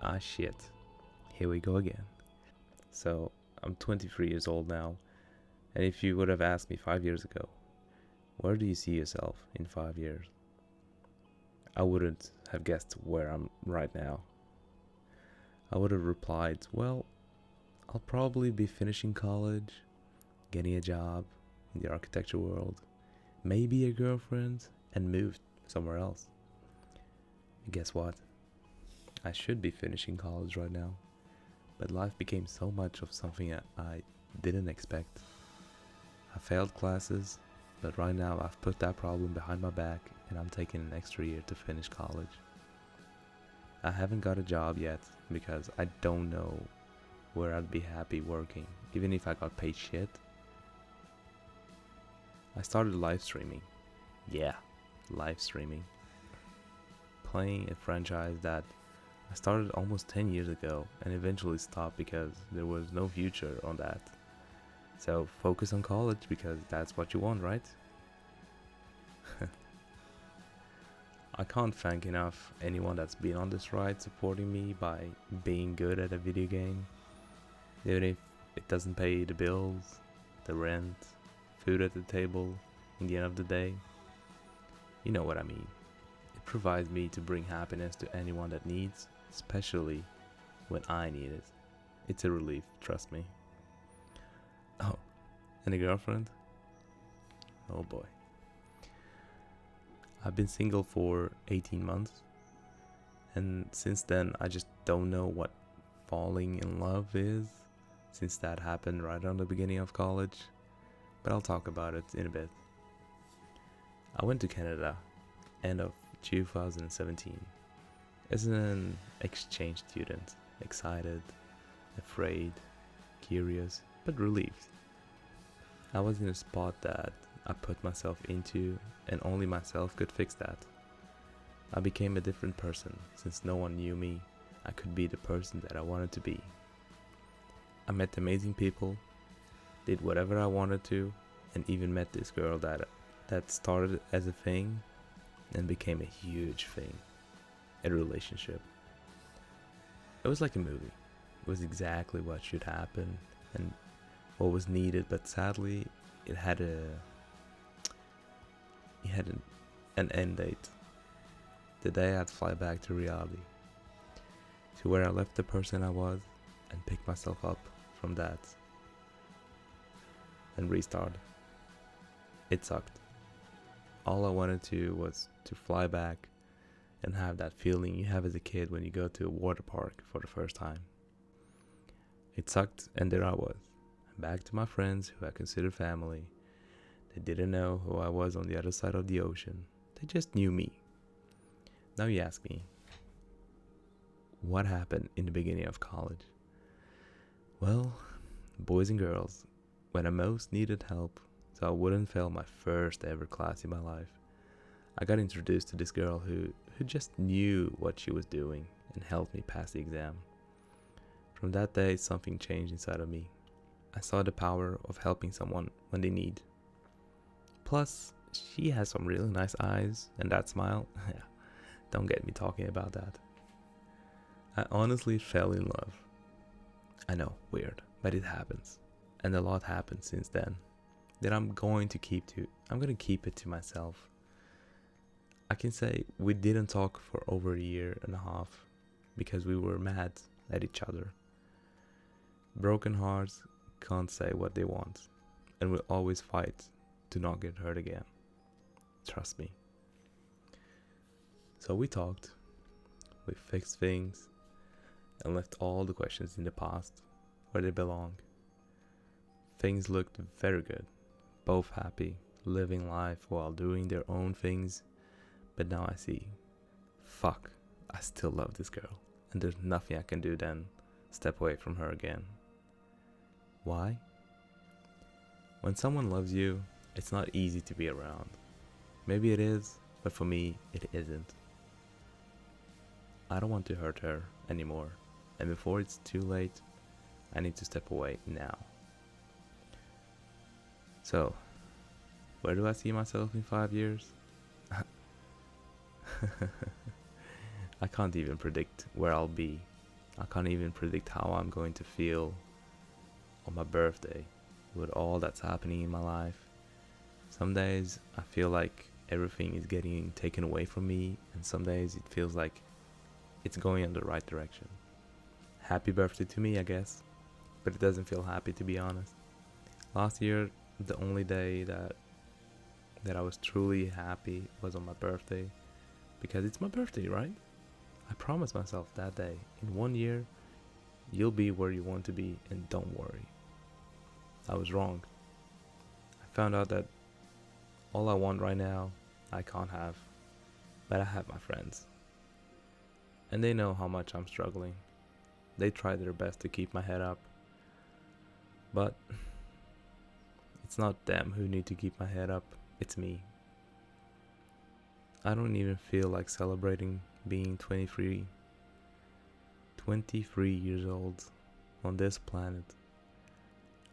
Ah, shit. Here we go again. So, I'm 23 years old now, and if you would have asked me 5 years ago, where do you see yourself in 5 years? I wouldn't have guessed where I'm right now. I would have replied, well, I'll probably be finishing college, getting a job in the architecture world, maybe a girlfriend, and move somewhere else. And guess what? I should be finishing college right now, but life became so much of something I didn't expect. I failed classes, but right now I've put that problem behind my back and I'm taking an extra year to finish college. I haven't got a job yet because I don't know where I'd be happy working, even if I got paid shit. I started live streaming. Yeah, live streaming. Playing a franchise that I started almost 10 years ago and eventually stopped because there was no future on that. So focus on college because that's what you want, right? I can't thank enough anyone that's been on this ride supporting me by being good at a video game. Even if it doesn't pay the bills, the rent, food at the table, in the end of the day. You know what I mean. It provides me to bring happiness to anyone that needs, especially when I need it. It's a relief, trust me. Oh, and a girlfriend? Oh boy. I've been single for 18 months, and since then I just don't know what falling in love is, since that happened right on the beginning of college, but I'll talk about it in a bit. I went to Canada end of 2017 as an exchange student, excited, afraid, curious, but relieved. I was in a spot that I put myself into, and only myself could fix that. I became a different person since no one knew me. I could be the person that I wanted to be. I met amazing people, did whatever I wanted to, and even met this girl that started as a thing and became a huge thing, a relationship. It was like a movie. It was exactly what should happen and what was needed, but sadly it had an end date. The day I'd fly back to reality, to where I left the person I was and pick myself up from that and restart. It sucked. All I wanted to was to fly back and have that feeling you have as a kid when you go to a water park for the first time. It sucked, and there I was, back to my friends who I considered family. They didn't know who I was on the other side of the ocean. They just knew me. Now you ask me, what happened in the beginning of college? Well, boys and girls, when I most needed help, so I wouldn't fail my first ever class in my life, I got introduced to this girl who just knew what she was doing and helped me pass the exam. From that day, something changed inside of me. I saw the power of helping someone when they need. Plus, she has some really nice eyes, and that smile, yeah, don't get me talking about that. I honestly fell in love. I know, weird, but it happens. And a lot happened since then that I'm going to keep it to myself. I can say we didn't talk for over a year and a half because we were mad at each other. Broken hearts can't say what they want and will always fight to not get hurt again. Trust me. So we talked, we fixed things, and left all the questions in the past where they belong. Things looked very good, both happy, living life while doing their own things, but now I see, fuck, I still love this girl, and there's nothing I can do then step away from her again. Why? When someone loves you, it's not easy to be around. Maybe it is, but for me, it isn't. I don't want to hurt her anymore, and before it's too late, I need to step away now. So, where do I see myself in 5 years? I can't even predict where I'll be, I can't even predict how I'm going to feel on my birthday with all that's happening in my life. Some days I feel like everything is getting taken away from me, and some days it feels like it's going in the right direction. Happy birthday to me, I guess, but it doesn't feel happy, to be honest. Last year, the only day that I was truly happy was on my birthday, because it's my birthday, right? I promised myself that day, in 1 year, you'll be where you want to be, and don't worry. I was wrong. I found out that all I want right now, I can't have, but I have my friends. And they know how much I'm struggling. They try their best to keep my head up, but it's not them who need to keep my head up, it's me. I don't even feel like celebrating being 23 years old on this planet.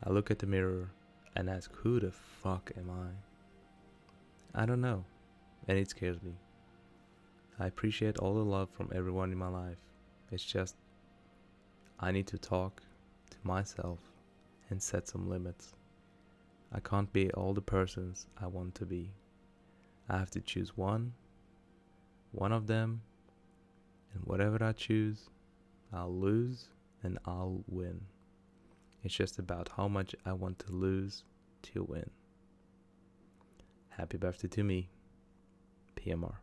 I look at the mirror and ask, who the fuck am I? I don't know, and it scares me. I appreciate all the love from everyone in my life. It's just, I need to talk to myself and set some limits. I can't be all the persons I want to be. I have to choose one of them, and whatever I choose, I'll lose and I'll win. It's just about how much I want to lose to win. Happy birthday to me, PMR.